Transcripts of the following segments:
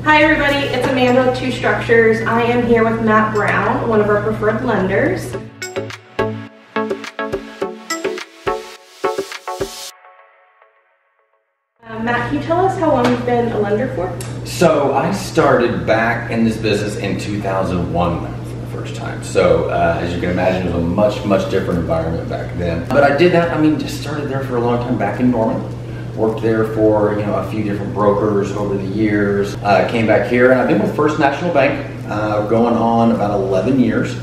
Hi everybody, it's Amanda with Two Structures. I am here with Matt Brown, one of our preferred lenders. Matt, can you tell us how long you've been a lender for? So I started back in this business in 2001 for the first time. So as you can imagine, it was a much different environment back then. But I did that, just started there for a long time back in Norman. Worked there for a few different brokers over the years. Came back here, and I've been with First National Bank going on about 11 years.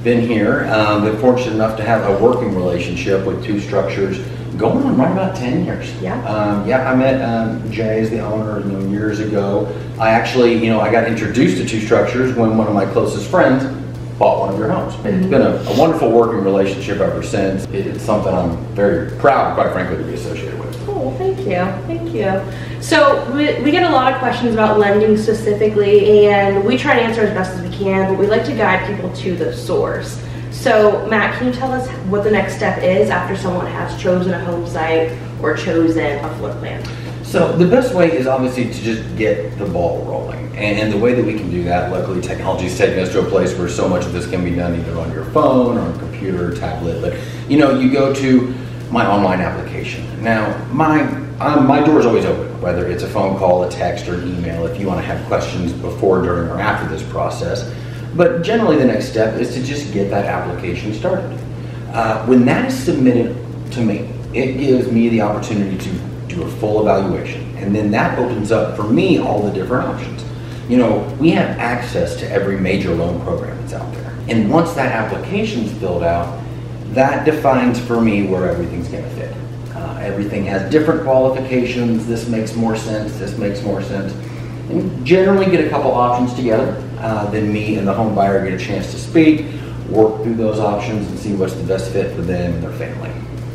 Been here, been fortunate enough to have a working relationship with Two Structures going on right about 10 years. Yeah. I met Jay as the owner years ago. I actually, I got introduced to Two Structures when one of my closest friends bought one of your homes. It's been a wonderful working relationship ever since. It's something I'm very proud, quite frankly, to be associated with. Cool, thank you. So we get a lot of questions about lending specifically, and we try to answer as best as we can, but we like to guide people to the source. So Matt, can you tell us what the next step is after someone has chosen a home site or chosen a floor plan? So the best way is obviously to just get the ball rolling. And the way that we can do that, luckily technology is taking us to a place where so much of this can be done either on your phone or on a computer or tablet. But you go to my online application. Now, my door is always open, whether it's a phone call, a text, or an email, if you want to have questions before, during, or after this process. But generally the next step is to just get that application started. When that is submitted to me, it gives me the opportunity to do a full evaluation. And then that opens up for me all the different options. We have access to every major loan program that's out there. And once that application is filled out, that defines for me where everything's going to fit. Everything has different qualifications. This makes more sense. This makes more sense. And generally get a couple options together. Then me and the home buyer get a chance to speak, work through those options, and see what's the best fit for them and their family.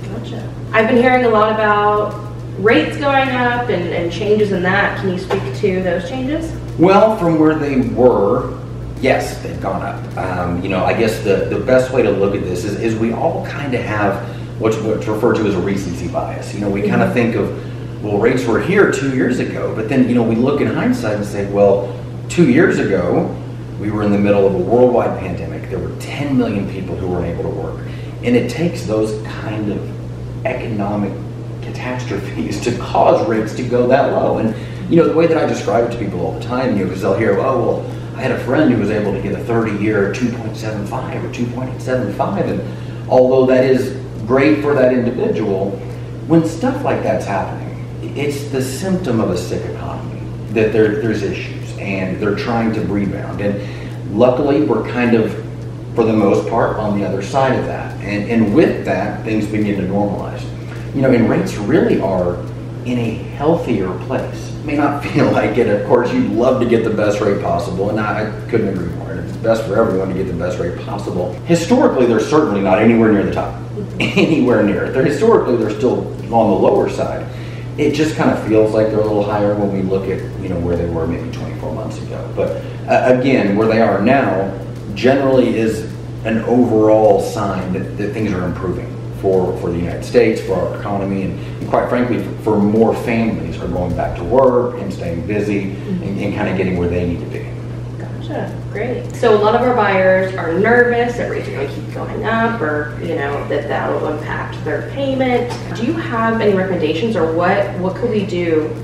Gotcha. I've been hearing a lot about rates going up and changes in that. Can you speak to those changes? Well, from where they were, yes, they've gone up. I guess the best way to look at this is we all kind of have what's referred to as a recency bias. We kind of think of, well, rates were here 2 years ago, but then, we look in hindsight and say, well, 2 years ago, we were in the middle of a worldwide pandemic. There were 10 million people who weren't able to work. And it takes those kind of economic catastrophes to cause rates to go that low. And, the way that I describe it to people all the time, because they'll hear, oh, well, I had a friend who was able to get a 30-year 2.75 or 2.75. And although that is great for that individual, when stuff like that's happening, it's the symptom of a sick economy, that there's issues and they're trying to rebound. And luckily, we're kind of, for the most part, on the other side of that. And with that, things begin to normalize. And rates really are in a healthier place. It may not feel like it. Of course, you'd love to get the best rate possible, and I couldn't agree more. It's best for everyone to get the best rate possible. Historically, they're certainly not anywhere near the top. Anywhere near it. Historically, they're still on the lower side. It just kind of feels like they're a little higher when we look at where they were maybe 24 months ago. But again, where they are now generally is an overall sign that things are improving for the United States, for our economy, and quite frankly, for more families are going back to work and staying busy and kind of getting where they need to be. Gotcha, great. So a lot of our buyers are nervous that rates are going to keep going up, or that will impact their payment. Do you have any recommendations, or what could we do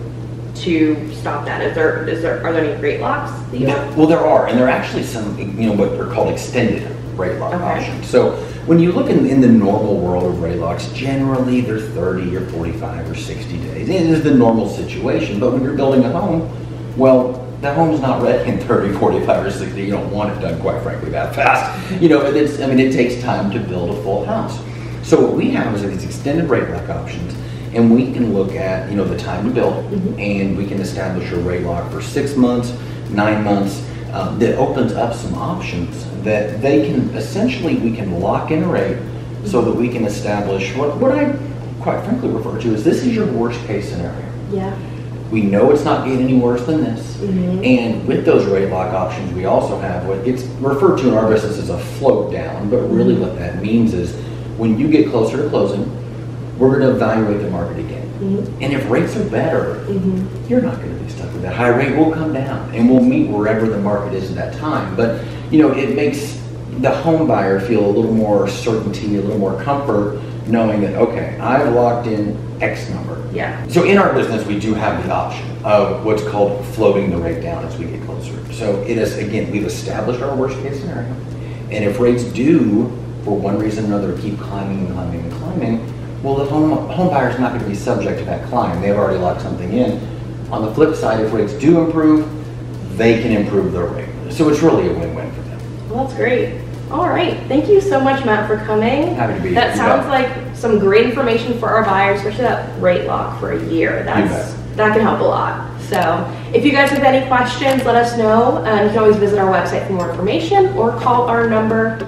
to stop that? Are there any rate locks that you have? Well, there are, and there are actually some what are called extended rate lock options. So when you look in the normal world of rate locks, generally they're 30 or 45 or 60 days. It is the normal situation, but when you're building a home, well, the home's not ready in 30, 45, or 60. You don't want it done, quite frankly, that fast. It takes time to build a full house. So what we have is these extended rate lock options, and we can look at, the time to build, and we can establish a rate lock for 6 months, 9 months. That opens up some options that we can lock in a rate so that we can establish what I quite frankly refer to as this is your worst case scenario. Yeah. We know it's not getting any worse than this. And with those rate lock options, we also have what it's referred to in our business as a float down, but really what that means is when you get closer to closing, we're going to evaluate the market again. And if rates are better, you're not going to be stuck with that high rate. We'll come down and we'll meet wherever the market is at that time. But you know, it makes the home buyer feel a little more certainty, a little more comfort, knowing that, okay, I've locked in X number. Yeah. So in our business, we do have the option of what's called floating the rate down as we get closer. So it is, again, we've established our worst case scenario. And if rates do, for one reason or another, keep climbing and climbing and climbing, well, the home buyer's not going to be subject to that climb. They've already locked something in. On the flip side, if rates do improve, they can improve their rate. So it's really a win-win for them. Well, that's great. All right. Thank you so much, Matt, for coming. Happy to be here. That sounds like some great information for our buyers, especially that rate lock for a year. That can help a lot. So if you guys have any questions, let us know. You can always visit our website for more information or call our number